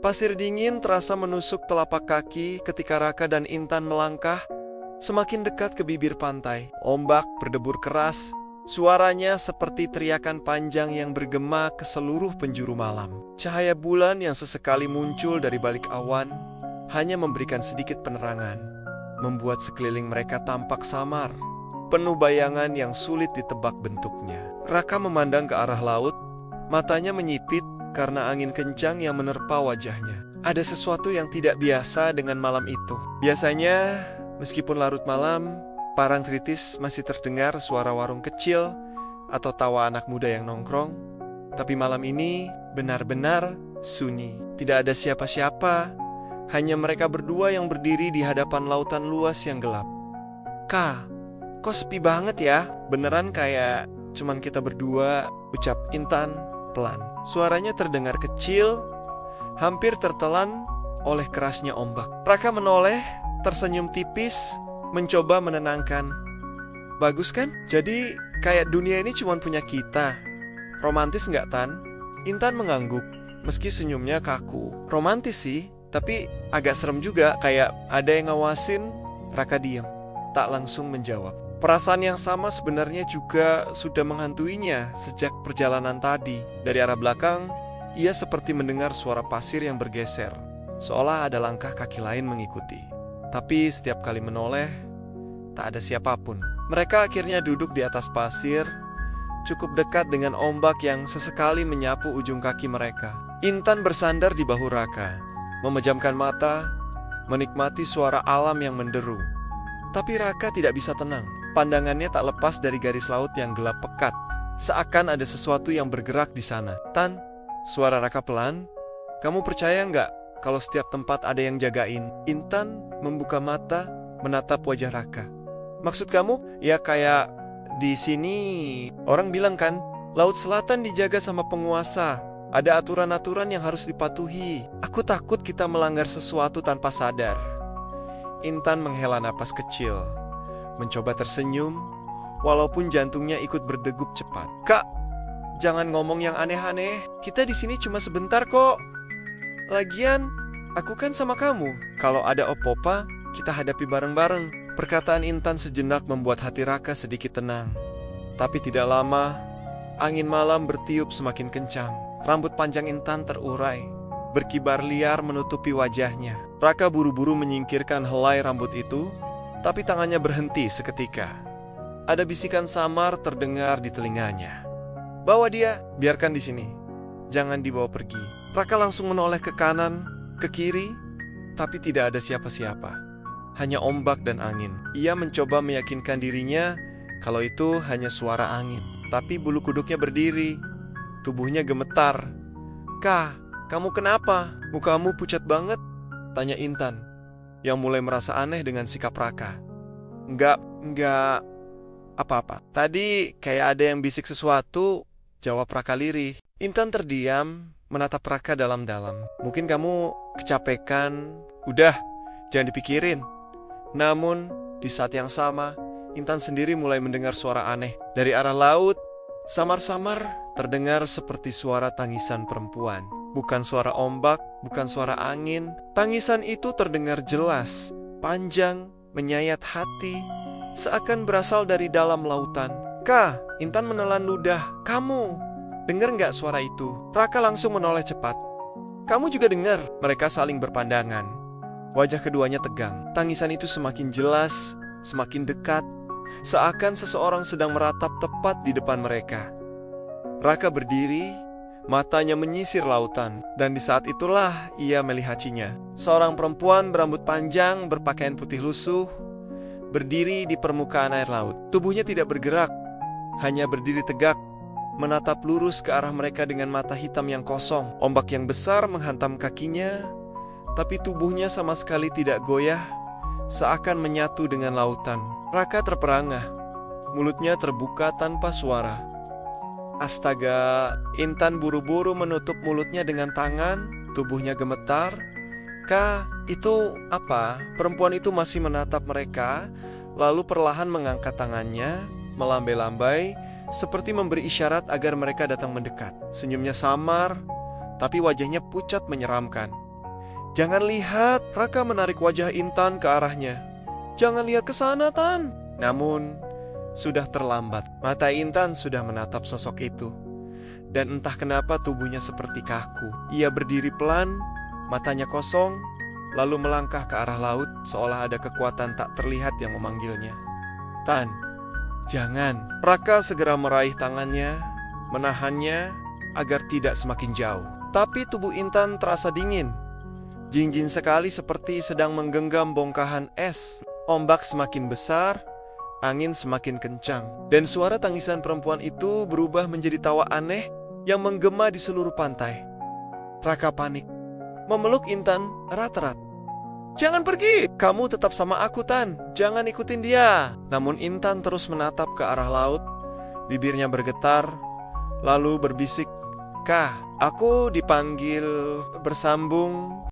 Pasir dingin terasa menusuk telapak kaki ketika Raka dan Intan melangkah semakin dekat ke bibir pantai. Ombak berdebur keras, suaranya seperti teriakan panjang yang bergema ke seluruh penjuru malam. Cahaya bulan yang sesekali muncul dari balik awan hanya memberikan sedikit penerangan, membuat sekeliling mereka tampak samar, penuh bayangan yang sulit ditebak bentuknya. Raka memandang ke arah laut, matanya menyipit karena angin kencang yang menerpa wajahnya. Ada sesuatu yang tidak biasa dengan malam itu. Biasanya, meskipun larut malam, parang kritis masih terdengar suara warung kecil atau tawa anak muda yang nongkrong. Tapi malam ini benar-benar sunyi. Tidak ada siapa-siapa, hanya mereka berdua yang berdiri di hadapan lautan luas yang gelap. Kak, kok sepi banget ya? Beneran kayak cuman kita berdua, ucap Intan pelan. Suaranya terdengar kecil, hampir tertelan oleh kerasnya ombak. Raka menoleh, tersenyum tipis, mencoba menenangkan. Bagus kan? Jadi kayak dunia ini cuma punya kita. Romantis nggak, Tan? Intan mengangguk, meski senyumnya kaku. Romantis sih, tapi agak serem juga, kayak ada yang ngawasin. Raka diam, tak langsung menjawab. Perasaan yang sama sebenarnya juga sudah menghantuinya sejak perjalanan tadi. Dari arah belakang, ia seperti mendengar suara pasir yang bergeser, seolah ada langkah kaki lain mengikuti. Tapi setiap kali menoleh, tak ada siapapun. Mereka akhirnya duduk di atas pasir, cukup dekat dengan ombak yang sesekali menyapu ujung kaki mereka. Intan bersandar di bahu Raka, memejamkan mata, menikmati suara alam yang menderu. Tapi Raka tidak bisa tenang. Pandangannya tak lepas dari garis laut yang gelap pekat, seakan ada sesuatu yang bergerak di sana. Tan, suara Raka pelan, kamu percaya nggak kalau setiap tempat ada yang jagain? Intan membuka mata, menatap wajah Raka. Maksud kamu? Ya kayak di sini orang bilang kan, Laut Selatan dijaga sama penguasa. Ada aturan-aturan yang harus dipatuhi. Aku takut kita melanggar sesuatu tanpa sadar. Intan menghela napas kecil, mencoba tersenyum, walaupun jantungnya ikut berdegup cepat. Kak, jangan ngomong yang aneh-aneh. Kita di sini cuma sebentar kok. Lagian, aku kan sama kamu. Kalau ada opo-opa, kita hadapi bareng-bareng. Perkataan Intan sejenak membuat hati Raka sedikit tenang. Tapi tidak lama, angin malam bertiup semakin kencang. Rambut panjang Intan terurai, berkibar liar menutupi wajahnya. Raka buru-buru menyingkirkan helai rambut itu, tapi tangannya berhenti seketika. Ada bisikan samar terdengar di telinganya. Bawa dia, biarkan di sini. Jangan dibawa pergi. Raka langsung menoleh ke kanan, ke kiri, tapi tidak ada siapa-siapa. Hanya ombak dan angin. Ia mencoba meyakinkan dirinya kalau itu hanya suara angin. Tapi bulu kuduknya berdiri, tubuhnya gemetar. Kak, kamu kenapa? Mukamu pucat banget, tanya Intan, yang mulai merasa aneh dengan sikap Raka. Enggak apa-apa. Tadi kayak ada yang bisik sesuatu, jawab Raka lirih. Intan terdiam, menatap Raka dalam-dalam. Mungkin kamu kecapekan. Udah, jangan dipikirin. Namun, di saat yang sama, Intan sendiri mulai mendengar suara aneh. Dari arah laut, samar-samar terdengar seperti suara tangisan perempuan. Bukan suara ombak, bukan suara angin. Tangisan itu terdengar jelas, panjang, menyayat hati, seakan berasal dari dalam lautan. Kak, Intan menelan ludah. Kamu, dengar nggak suara itu? Raka langsung menoleh cepat. Kamu juga dengar? Mereka saling berpandangan. Wajah keduanya tegang. Tangisan itu semakin jelas, semakin dekat, seakan seseorang sedang meratap tepat di depan mereka. Raka berdiri, matanya menyisir lautan, dan di saat itulah ia melihatnya. Seorang perempuan berambut panjang, berpakaian putih lusuh, berdiri di permukaan air laut. Tubuhnya tidak bergerak, hanya berdiri tegak, menatap lurus ke arah mereka dengan mata hitam yang kosong. Ombak yang besar menghantam kakinya, tapi tubuhnya sama sekali tidak goyah, seakan menyatu dengan lautan. Raka terperangah, mulutnya terbuka tanpa suara. Astaga, Intan buru-buru menutup mulutnya dengan tangan, tubuhnya gemetar. Kak, itu apa? Perempuan itu masih menatap mereka, lalu perlahan mengangkat tangannya, melambai-lambai, seperti memberi isyarat agar mereka datang mendekat. Senyumnya samar, tapi wajahnya pucat menyeramkan. Jangan lihat, Raka menarik wajah Intan ke arahnya. Jangan lihat ke sana, Tan. Namun, sudah terlambat. Mata Intan sudah menatap sosok itu. Dan entah kenapa tubuhnya seperti kaku. Ia berdiri pelan, matanya kosong, lalu melangkah ke arah laut seolah ada kekuatan tak terlihat yang memanggilnya. Tan, jangan. Raka segera meraih tangannya, menahannya agar tidak semakin jauh. Tapi tubuh Intan terasa dingin. Jinjin sekali seperti sedang menggenggam bongkahan es. Ombak semakin besar, angin semakin kencang. Dan suara tangisan perempuan itu berubah menjadi tawa aneh yang menggema di seluruh pantai. Raka panik, memeluk Intan erat-erat. Jangan pergi, kamu tetap sama aku, Tan. Jangan ikutin dia. Namun Intan terus menatap ke arah laut. Bibirnya bergetar, lalu berbisik, Kah, aku dipanggil bersambung